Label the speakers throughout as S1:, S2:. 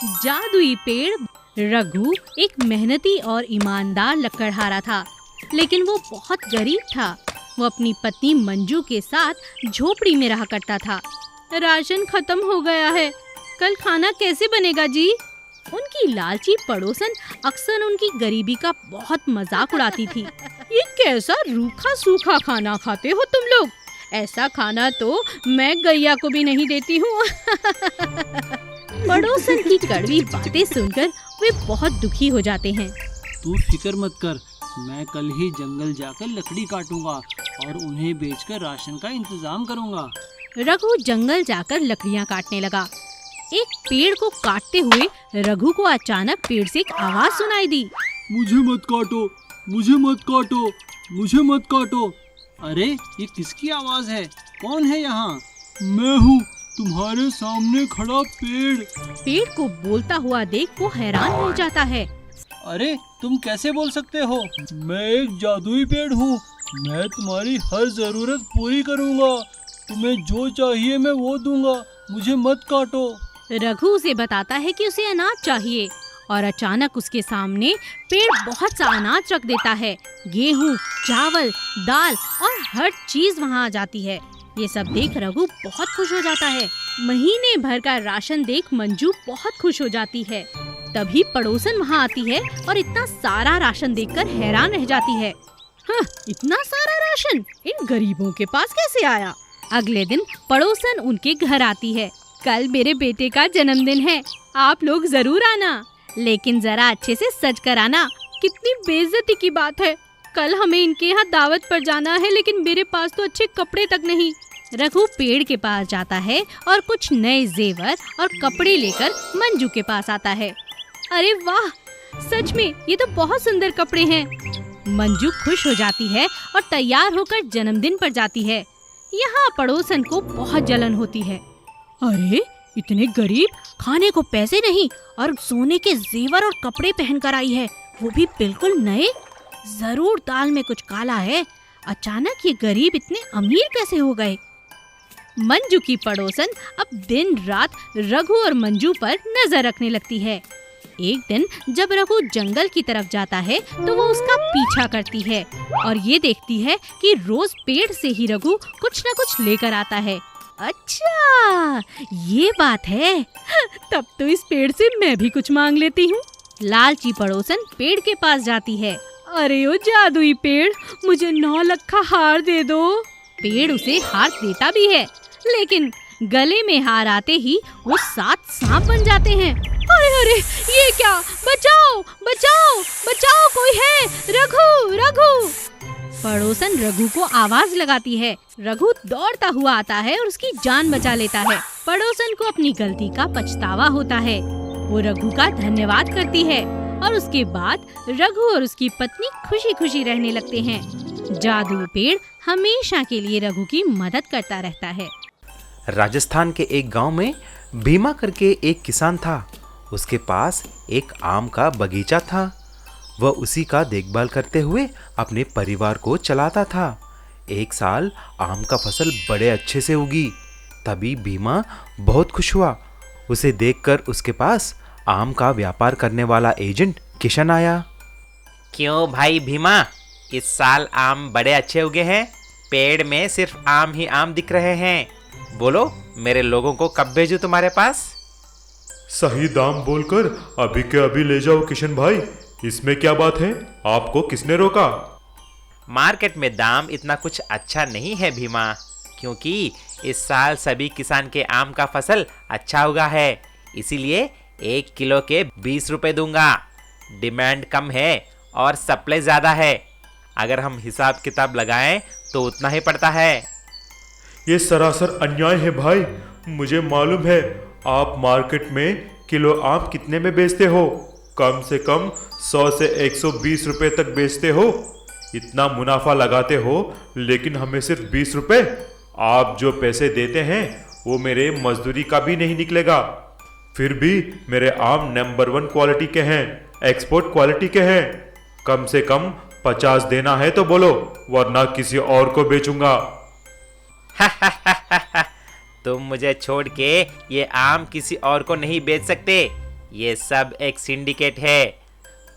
S1: जादुई पेड़। रघु एक मेहनती और ईमानदार लकड़हारा था, लेकिन वो बहुत गरीब था। वो अपनी पत्नी मंजू के साथ झोपड़ी में रहा करता था। राशन खत्म हो गया है, कल खाना कैसे बनेगा जी? उनकी लालची पड़ोसन अक्सर उनकी गरीबी का बहुत मजाक उड़ाती थी। ये कैसा रूखा सूखा खाना खाते हो तुम लोग? ऐसा खाना तो मैं गैया को भी नहीं देती हूँ। पड़ोसन की कड़वी बातें सुनकर वे बहुत दुखी हो जाते हैं।
S2: तू फिक्र मत कर, मैं कल ही जंगल जाकर लकड़ी काटूंगा और उन्हें बेचकर राशन का इंतजाम करूंगा।
S1: रघु जंगल जाकर लकड़ियाँ काटने लगा। एक पेड़ को काटते हुए रघु को अचानक पेड़ से एक आवाज सुनाई दी।
S2: मुझे मत काटो, मुझे मत काटो, मुझे मत काटो। अरे ये किसकी आवाज है? कौन है यहाँ? मैं हूँ, तुम्हारे सामने खड़ा पेड़।
S1: पेड़ को बोलता हुआ देख वो हैरान हो जाता है।
S2: अरे तुम कैसे बोल सकते हो? मैं एक जादुई पेड़ हूँ, मैं तुम्हारी हर जरूरत पूरी करूँगा। तुम्हें जो चाहिए मैं वो दूंगा, मुझे मत काटो।
S1: रघु उसे बताता है कि उसे अनाज चाहिए और अचानक उसके सामने पेड़ बहुत सा अनाज रख देता है। गेहूं, चावल, दाल और हर चीज वहाँ आ जाती है। ये सब देख रघु बहुत खुश हो जाता है। महीने भर का राशन देख मंजू बहुत खुश हो जाती है। तभी पड़ोसन वहाँ आती है और इतना सारा राशन देखकर हैरान रह जाती है। हाँ, इतना सारा राशन इन गरीबों के पास कैसे आया? अगले दिन पड़ोसन उनके घर आती है। कल मेरे बेटे का जन्मदिन है, आप लोग जरूर आना, लेकिन जरा अच्छे से सज कर आना। कितनी बेइज्जती की बात है, कल हमें इनके यहाँ दावत पर जाना है, लेकिन मेरे पास तो अच्छे कपड़े तक नहीं। रघु पेड़ के पास जाता है और कुछ नए जेवर और कपड़े लेकर मंजू के पास आता है। अरे वाह, सच में ये तो बहुत सुंदर कपड़े हैं। मंजू खुश हो जाती है और तैयार होकर जन्मदिन पर जाती है। यहाँ पड़ोसन को बहुत जलन होती है। अरे इतने गरीब, खाने को पैसे नहीं और सोने के जेवर और कपड़े पहन कर आई है, वो भी बिल्कुल नए। जरूर दाल में कुछ काला है। अचानक ये गरीब इतने अमीर कैसे हो गए? मंजू की पड़ोसन अब दिन रात रघु और मंजू पर नजर रखने लगती है। एक दिन जब रघु जंगल की तरफ जाता है तो वो उसका पीछा करती है और ये देखती है कि रोज पेड़ से ही रघु कुछ न कुछ लेकर आता है। अच्छा, ये बात है, तब तो इस पेड़ से मैं भी कुछ मांग लेती हूँ। लालची पड़ोसन पेड़ के पास जाती है। अरे ओ जादुई पेड़, मुझे 9 लक्खा हार दे दो। पेड़ उसे हार देता भी है, लेकिन गले में हार आते ही वो 7 सांप बन जाते हैं। अरे अरे, ये क्या? बचाओ बचाओ बचाओ, कोई है? रघु रघु। पड़ोसन रघु को आवाज लगाती है। रघु दौड़ता हुआ आता है और उसकी जान बचा लेता है। पड़ोसन को अपनी गलती का पछतावा होता है। वो रघु का धन्यवाद करती है और उसके बाद रघु और उसकी पत्नी खुशी खुशी रहने लगते हैं। जादुई पेड़ हमेशा के लिए रघु की मदद करता रहता है।
S3: राजस्थान के एक गांव में भीमा करके एक किसान था। उसके पास एक आम का बगीचा था। वह उसी का देखभाल करते हुए अपने परिवार को चलाता था। एक साल आम का फसल बड़े अच्छे से उगी। तभी भीमा बहुत खुश हुआ। उसे देखकर उसके पास आम का व्यापार करने वाला एजेंट किशन आया।
S4: क्यों भाई भीमा, इस साल आम बड़े अच्छे उगे हैं। पेड़ में सिर्फ आम ही आम दिख रहे हैं। बोलो, मेरे लोगों को कब भेजूं तुम्हारे पास?
S5: सही दाम बोलकर अभी के अभी ले जाओ किशन भाई। इसमें क्या बात है? आपको किसने रोका?
S4: मार्केट में दाम इतना कुछ अच्छा नहीं है भीमा, क्योंकि इस साल सभी किसान के आम का फसल अच्छा उगा है। इसीलिए 1 किलो के 20 रुपए दूंगा। डिमांड कम है और सप्लाई ज्यादा है। अगर हम हिसाब किताब लगाएं तो उतना ही पड़ता है।
S5: ये सरासर अन्याय है भाई। मुझे मालूम है आप मार्केट में किलो आम कितने में बेचते हो। कम से कम 100 से 120 रुपए तक बेचते हो। इतना मुनाफा लगाते हो, लेकिन हमें सिर्फ 20 रुपए। आप जो पैसे देते हैं वो मेरे मजदूरी का भी नहीं निकलेगा। फिर भी मेरे आम नंबर 1 क्वालिटी के हैं, एक्सपोर्ट क्वालिटी के हैं। कम से कम 50 देना है तो बोलो, वरना किसी और को बेचूंगा।
S4: तुम मुझे छोड़ के ये आम किसी और को नहीं बेच सकते। ये सब एक सिंडिकेट है।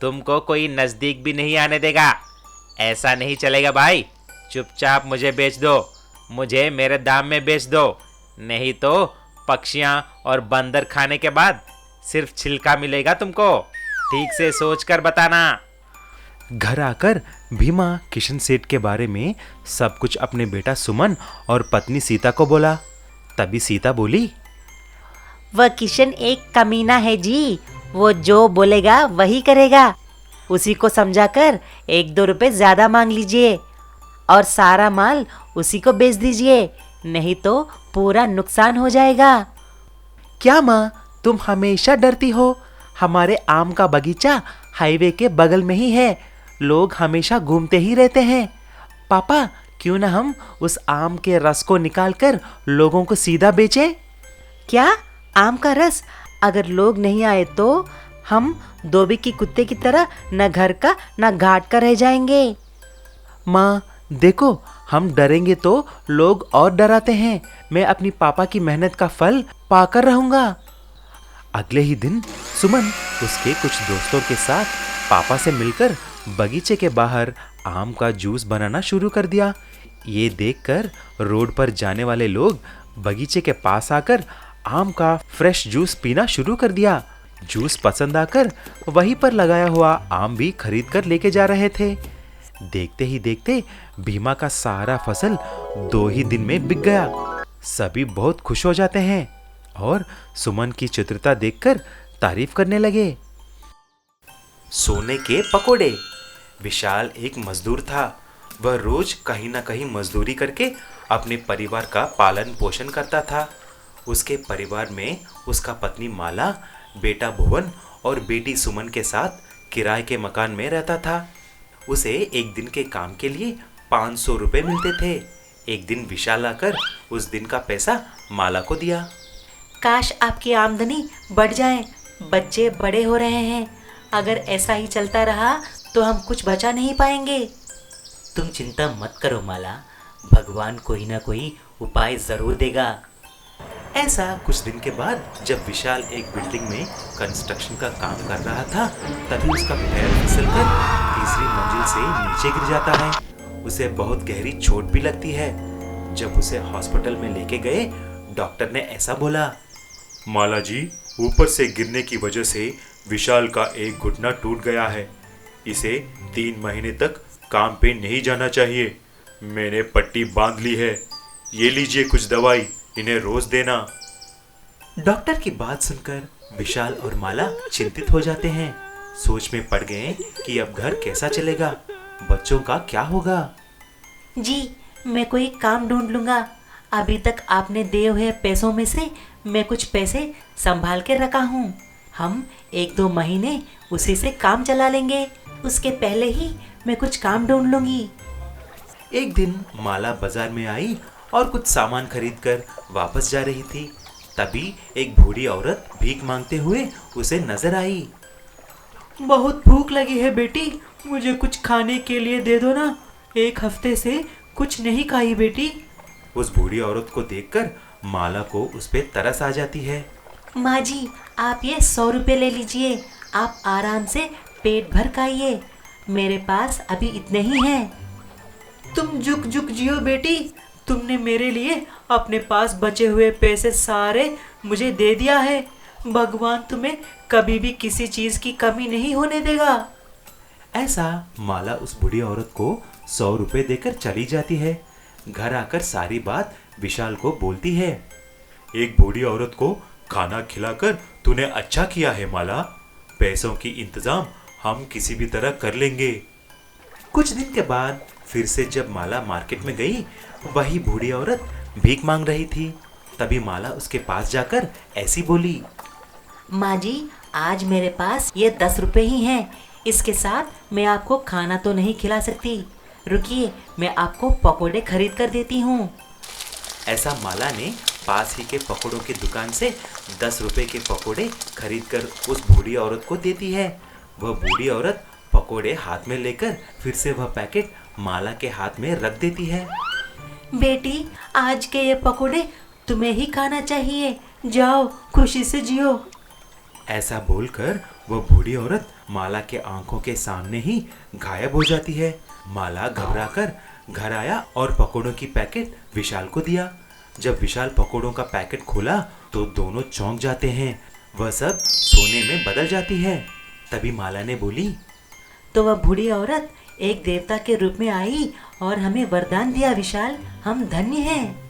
S4: तुमको कोई नजदीक भी नहीं आने देगा। ऐसा नहीं चलेगा भाई। चुपचाप मुझे बेच दो। मुझे मेरे दाम में बेच दो, नहीं तो पक्षियाँ और बंदर खाने के बाद सिर्फ छिलका मिलेगा तुमको। ठीक से सोच कर बताना।
S3: घर आकर भीमा किशन सेठ के बारे में सब कुछ अपने बेटा सुमन और पत्नी सीता को बोला। तभी सीता बोली,
S6: वह किशन एक कमीना है जी। वो जो बोलेगा वही करेगा। उसी को समझाकर 1-2 रुपए ज्यादा मांग लीजिए और सारा माल उसी को बेच दीजिए, नहीं तो पूरा नुकसान हो जाएगा।
S3: क्या माँ, तुम हमेशा डरती हो? हमारे आम का बगीचा हाईवे के बगल में ही है। लोग हमेशा घूमते ही रहते हैं। पापा, क्यों ना हम उस आम के रस को निकालकर लोगों को सीधा बेचें?
S6: क्या? आम का रस? अगर लोग नहीं आए तो हम धोबी की कुत्ते की तरह न घर का न घाट का रह जाएंगे।
S3: माँ देखो, हम डरेंगे तो लोग और डराते हैं। मैं अपनी पापा की मेहनत का फल पाकर रहूंगा। अगले ही दिन सुमन उसके कुछ दोस्तों के साथ पापा से मिलकर बगीचे के बाहर आम का जूस बनाना शुरू कर दिया। ये देखकर रोड पर जाने वाले लोग बगीचे के पास आकर आम का फ्रेश जूस पीना शुरू कर दिया। जूस पसंद आकर वहीं पर लगाया हुआ आम भी खरीद कर लेके जा रहे थे। देखते ही देखते भीमा का सारा फसल 2 ही दिन में बिक गया। सभी बहुत खुश हो जाते हैं और सुमन की चतुरता देखकर तारीफ करने लगे। सोने के पकोड़े। विशाल एक मजदूर था। वह रोज कहीं ना कहीं मजदूरी करके अपने परिवार का पालन पोषण करता था। उसके परिवार में उसका पत्नी माला, बेटा भुवन और बेटी सुमन के साथ किराए के मकान में रहता था। उसे एक दिन के काम के लिए 500 रुपए मिलते थे। एक दिन विशाल आकर उस दिन का पैसा माला को दिया।
S6: काश आपकी आमदनी बढ़ जाए। बच्चे बड़े हो रहे हैं। अगर ऐसा ही चलता रहा तो हम कुछ बचा नहीं पाएंगे।
S7: तुम चिंता मत करो माला, भगवान कोई ना कोई उपाय जरूर देगा।
S3: ऐसा कुछ दिन के बाद जब विशाल एक बिल्डिंग में कंस्ट्रक्शन का काम कर रहा था, तभी उसका पैर फिसलकर तीसरी मंजिल से नीचे गिर जाता है। उसे बहुत गहरी चोट भी लगती है। जब उसे हॉस्पिटल में लेके गए, डॉक्टर ने ऐसा बोला,
S5: माला जी, ऊपर से गिरने की वजह से विशाल का एक घुटना टूट गया है। इसे 3 महीने तक काम पे नहीं जाना चाहिए। मैंने पट्टी बांध ली है। ये लीजिए कुछ दवाई, इन्हें रोज देना।
S3: डॉक्टर की बात सुनकर विशाल और माला चिंतित हो जाते हैं। सोच में पड़ गए कि अब घर कैसा चलेगा, बच्चों का क्या होगा।
S6: जी, मैं कोई काम ढूंढ लूंगा। अभी तक आपने दिए हुए पैसों में से मैं कुछ पैसे संभाल के रखा हूँ। हम 1-2 महीने उसी से काम चला लेंगे। उसके पहले ही मैं कुछ काम ढूंढ लूंगी।
S3: एक दिन माला बाजार में आई और कुछ सामान खरीदकर वापस जा रही थी। तभी एक बूढ़ी औरत भीख मांगते हुए उसे नजर आई।
S2: बहुत भूख लगी है बेटी, मुझे कुछ खाने के लिए दे दो ना। 1 हफ्ते से कुछ नहीं खाई बेटी।
S3: उस बूढ़ी औरत को देखकर माला को उस पे तरस आ जाती है।
S6: माँ जी, आप ये 100 रुपये ले लीजिए। आप आराम से पेट भर खाइए। मेरे पास अभी इतने ही हैं।
S2: तुम जुग जुग जियो बेटी। तुमने मेरे लिए अपने पास बचे हुए पैसे सारे मुझे दे दिया है। भगवान तुम्हें कभी भी किसी चीज़ की कमी नहीं होने देगा।
S3: ऐसा माला उस बूढ़ी औरत को 100 रुपए देकर चली जाती है। घर आकर सारी बात विशाल को बोलती है।
S5: एक बूढ़ी औरत को खाना खिलाकर तूने अच्छा किया है माला। पैसों की इंतजाम हम किसी भी तरह कर लेंगे।
S3: कुछ दिन के बाद फिर से जब माला मार्केट में गई, वही बूढ़ी औरत भीख मांग रही थी। तभी माला उसके पास जाकर ऐसी बोली,
S6: माँ जी, आज मेरे पास ये 10 रुपये ही हैं। इसके साथ मैं आपको खाना तो नहीं खिला सकती। रुकिए, मैं आपको पकोड़े खरीद कर देती हूँ।
S3: ऐसा माला ने पास ही के पकोड़ों की दुकान से 10 रुपए के पकोड़े खरीदकर उस बूढ़ी औरत को देती है। वह बूढ़ी औरत पकोड़े हाथ में लेकर फिर से वह पैकेट माला के हाथ में रख देती है।
S6: बेटी, आज के ये पकोड़े तुम्हें ही खाना चाहिए। जाओ, खुशी से जियो।
S3: ऐसा बोलकर वह बूढ़ी औरत माला के आंखों के सामने ही गायब हो जाती है। माला घबराकर घर आया और पकौड़ों की पैकेट विशाल को दिया। जब विशाल पकौड़ों का पैकेट खोला तो दोनों चौंक जाते हैं। वह सब सोने में बदल जाती है। तभी माला ने बोली,
S6: तो वह बूढ़ी औरत एक देवता के रूप में आई और हमें वरदान दिया विशाल, हम धन्य हैं।